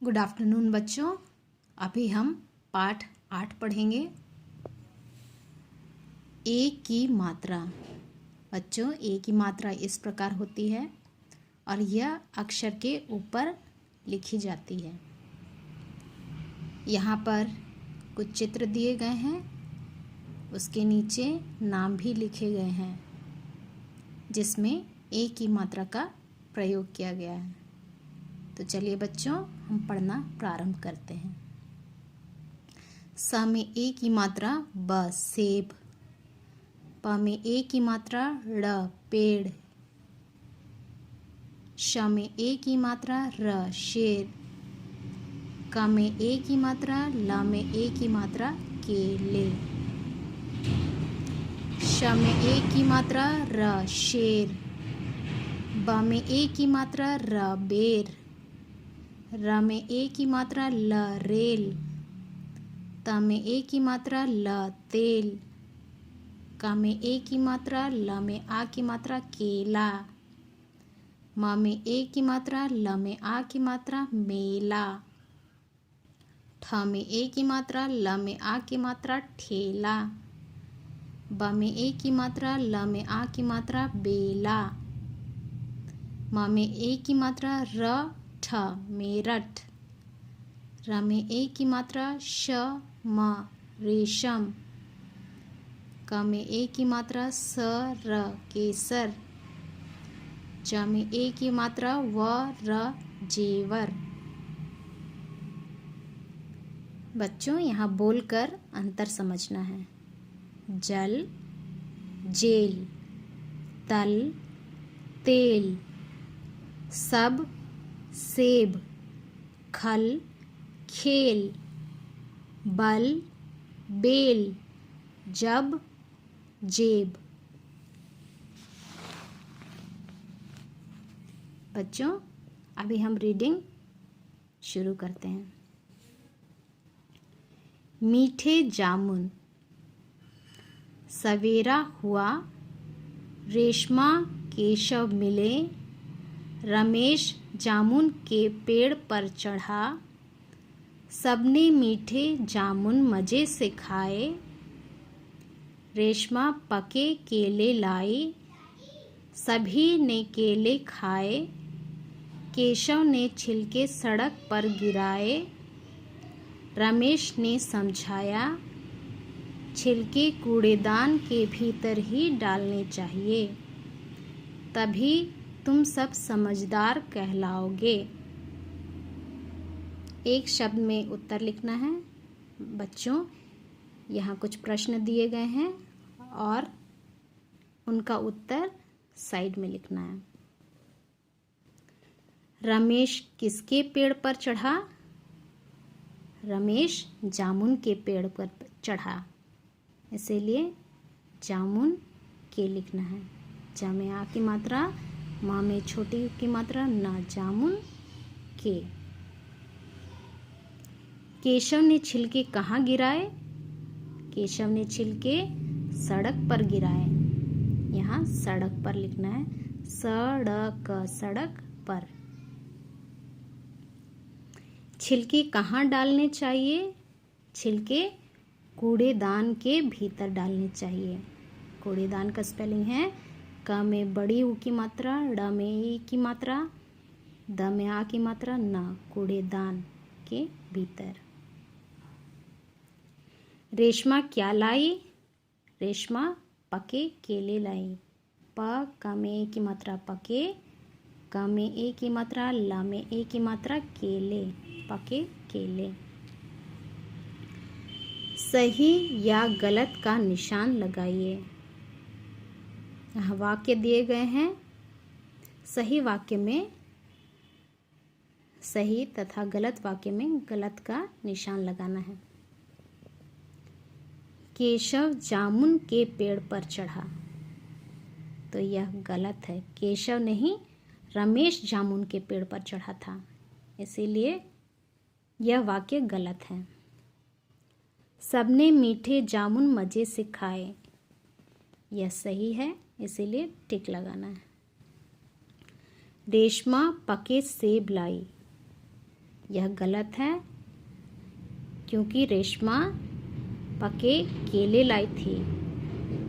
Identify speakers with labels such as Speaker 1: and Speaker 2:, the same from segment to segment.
Speaker 1: Good afternoon बच्चों। अभी हम पाठ 8 पढ़ेंगे। ए की मात्रा। बच्चों, ए की मात्रा इस प्रकार होती है और यह अक्षर के ऊपर लिखी जाती है। यहाँ पर कुछ चित्र दिए गए हैं, उसके नीचे नाम भी लिखे गए हैं जिसमें ए की मात्रा का प्रयोग किया गया है। तो चलिए बच्चों, हम पढ़ना प्रारंभ करते हैं। स में ए की मात्रा ब सेब। प में ए की मात्रा ड़ पेड़। श में ए की मात्रा र शेर। क में ए की मात्रा ल में ए की मात्रा केले। श में ए की मात्रा र शेर। ब में ए की मात्रा र बेर। र में ए की मात्रा ल रेल। त में ए की मात्रा ल तेल। क में ए की मात्रा ल में आ की मात्रा केला। म में ए की मात्रा ल में आ की मात्रा मेला। ठ में ए की मात्रा ल में आ की मात्रा ठेला। ब में ए की मात्रा ल में आ की मात्रा बेला। म में ए की मात्रा र ठ मेरठ। र में ए की मात्रा श म रेशम। क में ए की मात्रा स र केसर। ज में ए की मात्रा व र जेवर। बच्चों, यहाँ बोलकर अंतर समझना है। जल जेल, तल तेल, सब सेब, खल खेल, बल बेल, जब जेब। बच्चों, अभी हम रीडिंग शुरू करते हैं। मीठे जामुन। सवेरा हुआ, रेशमा केशव मिले। रमेश जामुन के पेड़ पर चढ़ा। सबने मीठे जामुन मज़े से खाए। रेशमा पके केले लाई। सभी ने केले खाए। केशव ने छिलके सड़क पर गिराए। रमेश ने समझाया, छिलके कूड़ेदान के भीतर ही डालने चाहिए, तभी तुम सब समझदार कहलाओगे। एक शब्द में उत्तर लिखना है। बच्चों, यहाँ कुछ प्रश्न दिए गए हैं और उनका उत्तर साइड में लिखना है। रमेश किसके पेड़ पर चढ़ा? रमेश जामुन के पेड़ पर चढ़ा, इसीलिए जामुन के लिखना है। ज में आ की मात्रा, म में छोटी की मात्रा न, जामुन के। केशव ने छिलके कहाँ गिराए? केशव ने छिलके सड़क पर गिराए। यहाँ सड़क पर लिखना है। सड़क, सड़क पर। छिलके कहाँ डालने चाहिए? छिलके कूड़ेदान के भीतर डालने चाहिए। कूड़ेदान का स्पेलिंग है क में बड़ी ऊ की मात्रा, ड़ में ई की मात्रा, द में आ की मात्रा, न, कूड़ेदान के भीतर। रेशमा क्या लाई? रेशमा पके केले लाई। प क में ए की मात्रा पके, क में ए की मात्रा, ल में ए की मात्रा केले, पके केले। सही या गलत का निशान लगाइए। यहाँ वाक्य दिए गए हैं। सही वाक्य में सही तथा गलत वाक्य में गलत का निशान लगाना है। केशव जामुन के पेड़ पर चढ़ा, तो यह गलत है। केशव नहीं, रमेश जामुन के पेड़ पर चढ़ा था, इसीलिए यह वाक्य गलत है। सबने मीठे जामुन मज़े से खाए, यह सही है, इसीलिए टिक लगाना है। रेशमा पके सेब लाई, यह गलत है क्योंकि रेशमा पके केले लाई थी।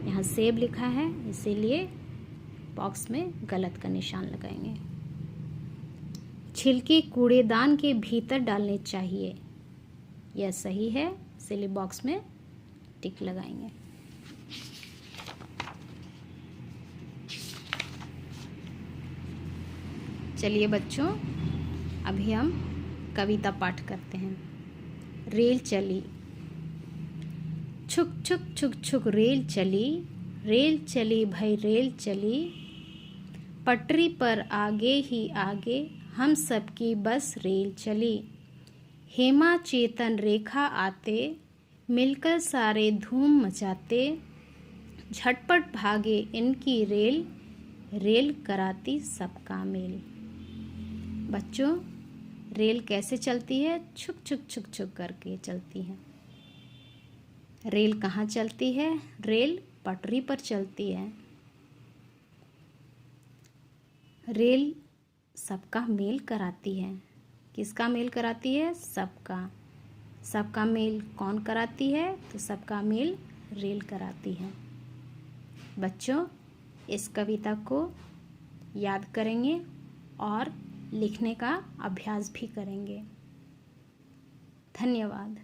Speaker 1: यहाँ सेब लिखा है, इसीलिए बॉक्स में गलत का निशान लगाएंगे। छिलके कूड़ेदान के भीतर डालने चाहिए, यह सही है, इसीलिए बॉक्स में टिक लगाएंगे। चलिए बच्चों, अभी हम कविता पाठ करते हैं। रेल चली, छुक छुक छुक छुक रेल चली भाई रेल चली, पटरी पर आगे ही आगे हम सबकी बस रेल चली। हेमा चेतन रेखा आते, मिलकर सारे धूम मचाते, झटपट भागे इनकी रेल, रेल कराती सबका मेल। बच्चों, रेल कैसे चलती है? छुक छुक छुक छुक करके चलती है। रेल कहाँ चलती है? रेल पटरी पर चलती है। रेल सबका मेल कराती है। किसका मेल कराती है? सबका। सबका मेल कौन कराती है? तो सबका मेल रेल कराती है। बच्चों, इस कविता को याद करेंगे और लिखने का अभ्यास भी करेंगे। धन्यवाद।